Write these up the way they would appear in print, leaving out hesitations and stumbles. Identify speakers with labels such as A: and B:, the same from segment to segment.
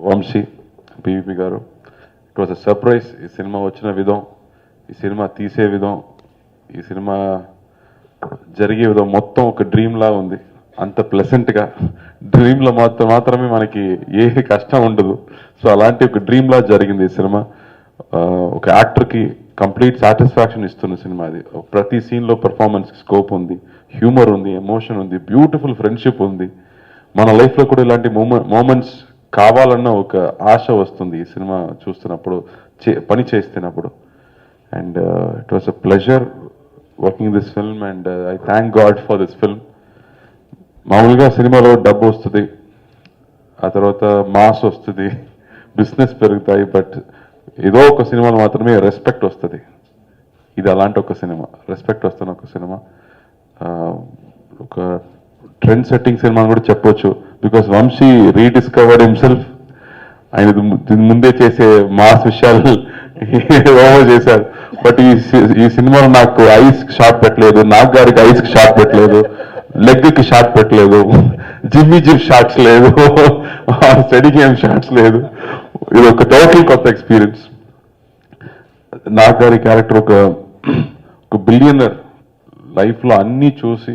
A: Vamsi PVP గారు. It was a surprise. ఈ cinema వచ్చిన విధం, ఈ సినిమా తీసే విధం, ఈ సినిమా జరిగే విధం మొత్తం ఒక డ్రీమ్ లా ఉంది. అంత ప్లెసెంట్గా డ్రీమ్లో మాత్రమే మనకి ఏ కష్టం ఉండదు. సో అలాంటి ఒక డ్రీమ్ లా జరిగింది ఈ సినిమా. ఒక యాక్టర్కి కంప్లీట్ సాటిస్ఫాక్షన్ ఇస్తున్న సినిమా అది. ప్రతి సీన్లో పర్ఫార్మెన్స్ స్కోప్ ఉంది, హ్యూమర్ ఉంది, ఎమోషన్ ఉంది, బ్యూటిఫుల్ ఫ్రెండ్షిప్ ఉంది. మన లైఫ్లో కూడా ఇలాంటి మూమెంట్స్ కావాలన్న ఒక ఆశ వస్తుంది ఈ సినిమా చూస్తున్నప్పుడు, పని చేస్తున్నప్పుడు. And it was a pleasure working this film and I thank God for this film. మామూలుగా సినిమాలో డబ్బు వస్తుంది, ఆ తర్వాత మాస్ వస్తుంది, బిజినెస్ పెరుగుతాయి, బట్ ఏదో ఒక సినిమాలో మాత్రమే రెస్పెక్ట్ వస్తుంది. ఇది అలాంటి ఒక సినిమా, రెస్పెక్ట్ వస్తున్న ఒక సినిమా. ఒక ట్రెండ్ సెట్టింగ్ సినిమా అని కూడా చెప్పొచ్చు. Because Vamsi rediscovered himself. ఆయన ముందే చేసే మాస్ విషయాలు ఓవర్ చేశారు. బట్ ఈ సినిమాలో నాకు ఐస్ షాట్ పెట్టలేదు, నాగ్ గారికి ఐస్ షాట్ పెట్టలేదు, లెగ్ కి షాట్ పెట్టలేదు, జిమ్మి షాట్స్ లేదు, స్టడీ గేమ్ షాట్స్ లేదు. ఇది ఒక టోటల్ కొత్త ఎక్స్పీరియన్స్. నాగ్ గారి క్యారెక్టర్ ఒక బిలియనర్ లైఫ్లో అన్నీ చూసి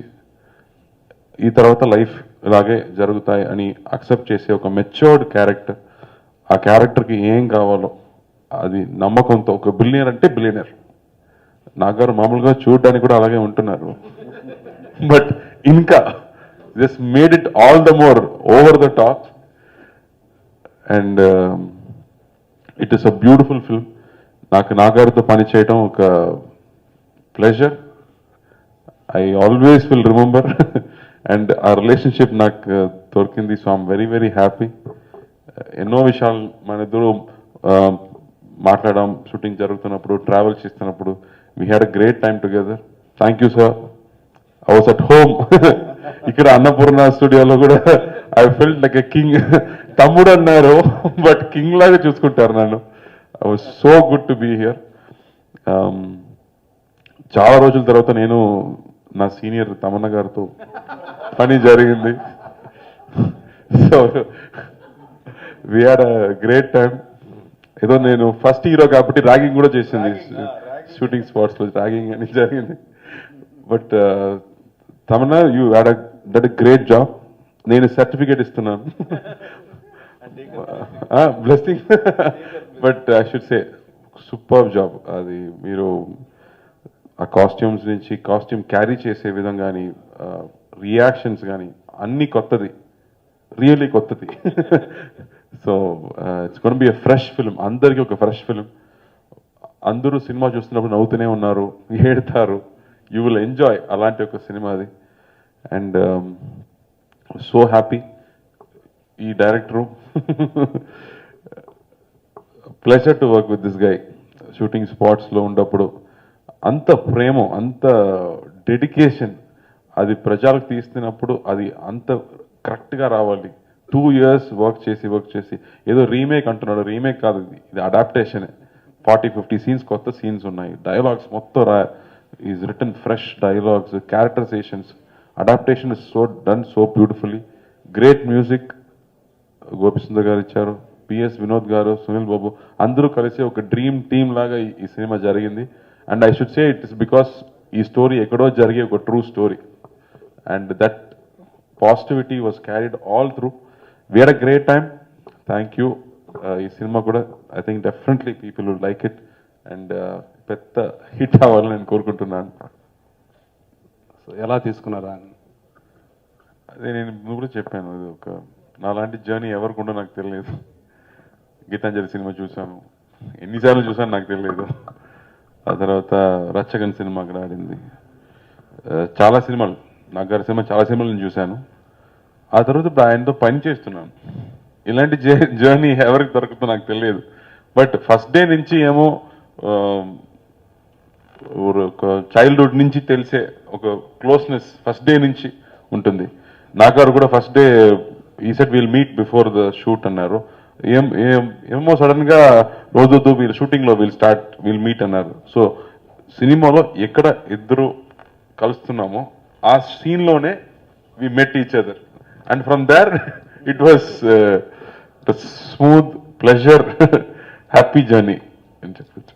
A: ఈ తర్వాత లైఫ్ ఇలాగే జరుగుతాయి అని అక్సెప్ట్ చేసే ఒక మెచ్యూర్డ్ క్యారెక్టర్. ఆ క్యారెక్టర్కి ఏం కావాలో అది నమ్మకంతో, ఒక బిలియనర్ అంటే బిలియనర్. నాగారు మామూలుగా చూడడానికి కూడా అలాగే ఉంటున్నారు, బట్ ఇంకా just made it all the more over the top. And it is a beautiful film. నాకు నాగారితో పనిచేయడం ఒక pleasure. I always will remember. And ఆ రిలేషన్షిప్ నాకు దొరికింది. So I'm very very happy. ఎన్నో విషయాలు మన ఇద్దరు మాట్లాడడం, షూటింగ్ జరుగుతున్నప్పుడు, ట్రావెల్ చేస్తున్నప్పుడు. We had a great time together. Thank you sir. I was at home. ఇక్కడ అన్నపూర్ణ స్టూడియోలో కూడా I felt like a king. తమ్ముడు అన్నారు, బట్ కింగ్ లాగా చూసుకుంటారు నన్ను. I was so good to be here. చాలా రోజుల తర్వాత నేను నా సీనియర్ తమన్నా గారితో పని జరిగింది. So we had a great time. ఏదో నేను ఫస్ట్ హీరో కాబట్టి ర్యాగింగ్ కూడా చేసింది, షూటింగ్ స్పాట్స్లో ర్యాగింగ్ అని జరిగింది. But Tamannaah, you had that a great job. నేను సర్టిఫికేట్ ఇస్తున్నాను, blessing. But I should say super job. అది మీరు ఆ కాస్ట్యూమ్స్ నుంచి, కాస్ట్యూమ్ క్యారీ చేసే విధం కానీ, రియాక్షన్స్ కానీ అన్నీ కొత్తది, రియల్లీ కొత్తది. So it's gonna be a fresh film. అందరికీ ఒక ఫ్రెష్ ఫిల్మ్. అందరూ సినిమా చూస్తున్నప్పుడు నవ్వుతూనే ఉన్నారు, ఏడతారు. యూ విల్ ఎంజాయ్ అలాంటి ఒక సినిమా అది. And so happy. ఈ director, pleasure to work with this guy. Shooting స్పాట్స్లో ఉన్నప్పుడు అంత ప్రేమ, అంత డెడికేషన్, అది ప్రజలకు తీస్తున్నప్పుడు అది అంత కరెక్ట్గా రావాలి. 2 years వర్క్ చేసి ఏదో రీమేక్ అంటున్నాడు. రీమేక్ కాదు, ఇది అడాప్టేషనే. 40-50 సీన్స్, కొత్త సీన్స్ ఉన్నాయి. డైలాగ్స్ మొత్తం is return fresh dialogues, characterisations. Adaptation is so done so beautifully. Great music Gopi Sundar గారు ఇచ్చారు, పిఎస్ వినోద్ గారు, సునీల్ బాబు, అందరూ కలిసి ఒక డ్రీమ్ టీమ్ లాగా ఈ సినిమా జరిగింది. And I should say it is because ఈ స్టోరీ ఎక్కడో జరిగే ఒక true story. And that positivity was carried all through. We had a great time. Thank you. ఈ సినిమా కూడా I think definitely people would like it. And పెద్ద hit అవ్వాలని నేను కోరుకుంటున్నాను.
B: సో ఎలా తీసుకున్నారా?
A: అదే నేను కూడా చెప్పాను, అది ఒక నాలాంటి జర్నీ ఎవరికుండా నాకు తెలియదు. గీతాంజలి సినిమా చూశాను, ఎన్నిసార్లు చూశాను నాకు తెలియదు. ఆ తర్వాత రచ్చగన్ సినిమా అక్కడ ఆడింది. చాలా సినిమాలు, నాగారి సినిమా చాలా సినిమాలు నేను చూశాను. ఆ తర్వాత ఇప్పుడు ఆయనతో పని చేస్తున్నాను. ఇలాంటి జర్నీ ఎవరికి దొరుకుతుందో నాకు తెలియదు. బట్ ఫస్ట్ డే నుంచి ఏమో ఒక చైల్డ్హుడ్ నుంచి తెలిసే ఒక క్లోజ్నెస్ ఫస్ట్ డే నుంచి ఉంటుంది. నాగారు కూడా ఫస్ట్ డే ఈ set will meet before the shoot అన్నారు. ఏమో సడన్ గా రోజు వీళ్ళు షూటింగ్ లో విల్ మీట్ అన్నారు. సో సినిమాలో ఎక్కడ ఇద్దరు కలుస్తున్నామో ఆ సీన్ లోనే we met each other. And from there it was smooth pleasure happy journey అని చెప్పచ్చు.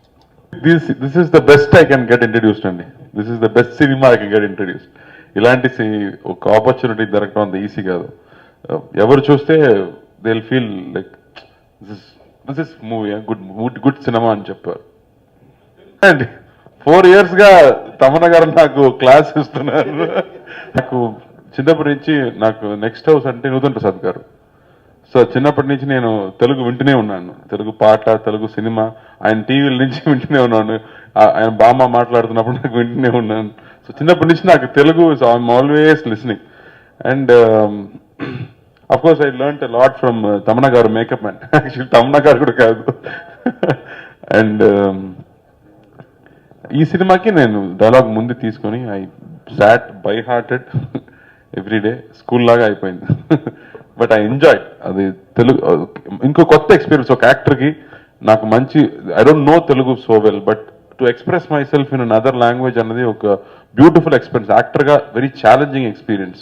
A: This is the best I can get introduced అండి. This is the best cinema I can get introduced. ఇలాంటి ఒక opportunity దొరకడం అంత easy కాదు. ఎవరు చూస్తే they will feel like this is movie good cinema అని చెప్పారు అండి. 4 years గా తమన్నా గారు నాకు క్లాస్ ఇస్తున్నారు. నాకు చిన్నప్పటి నుంచి నాకు నెక్స్ట్ హౌస్ అంటే నూతన్ ప్రసాద్ గారు. సో చిన్నప్పటి నుంచి నేను తెలుగు వింటూనే ఉన్నాను. తెలుగు పాట, తెలుగు సినిమా, ఆయన టీవీల నుంచి వింటూనే ఉన్నాను. ఆయన బామ్మ మాట్లాడుతున్నప్పుడు నాకు వింటూనే ఉన్నాను. సో చిన్నప్పటి నుంచి నాకు Telugu I'm always listening. And of course I learn a lot from Tamannaah గారు, మేకప్ మ్యాన్. యాక్చువల్లీ తమన్నా గారు కూడా కాదు. అండ్ ఈ సినిమాకి నేను డైలాగ్ ముందు తీసుకొని I sat by hearted every day, school లాగా అయిపోయింది. బట్ ఐ ఎంజాయ్ అది. తెలుగు ఇంకో కొత్త ఎక్స్పీరియన్స్ ఒక యాక్టర్కి. నాకు మంచి, I don't know Telugu so well, but to express my self in an other language అన్నది ఒక బ్యూటిఫుల్ ఎక్స్పీరియన్స్. యాక్టర్గా వెరీ ఛాలెంజింగ్ ఎక్స్పీరియన్స్.